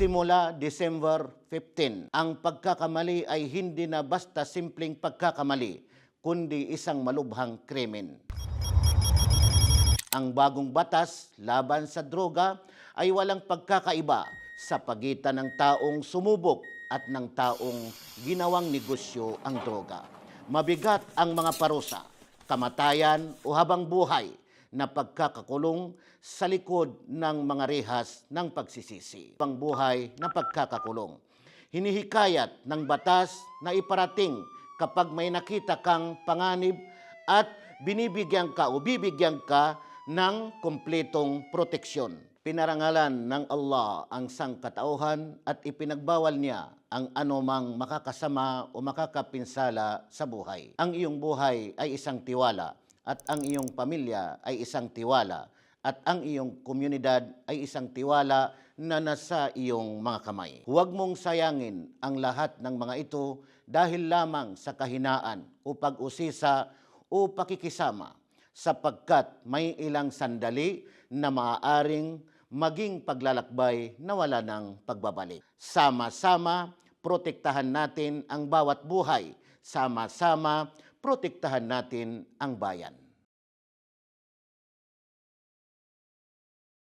Simula December 15, ang pagkakamali ay hindi na basta simpleng pagkakamali, kundi isang malubhang krimen. Ang bagong batas laban sa droga ay walang pagkakaiba sa pagitan ng taong sumubok at ng taong ginawang negosyo ang droga. Mabigat ang mga parusa, kamatayan o habang buhay na pagkakakulong sa likod ng mga rehas ng pagsisisi. Pangbuhay na pagkakakulong. Hinihikayat ng batas na iparating kapag may nakita kang panganib at bibigyan ka ng kumpletong proteksyon. Pinarangalan ng Allah ang sangkatauhan at ipinagbawal niya ang anumang makakasama o makakapinsala sa buhay. Ang iyong buhay ay isang tiwala at ang iyong pamilya ay isang tiwala at ang iyong komunidad ay isang tiwala na nasa iyong mga kamay. Huwag mong sayangin ang lahat ng mga ito dahil lamang sa kahinaan o pag-usisa o pakikisama, sapagkat may ilang sandali na maaaring maging paglalakbay na wala ng pagbabalik. Sama-sama, protektahan natin ang bawat buhay. Sama-sama, protektahan natin ang bayan.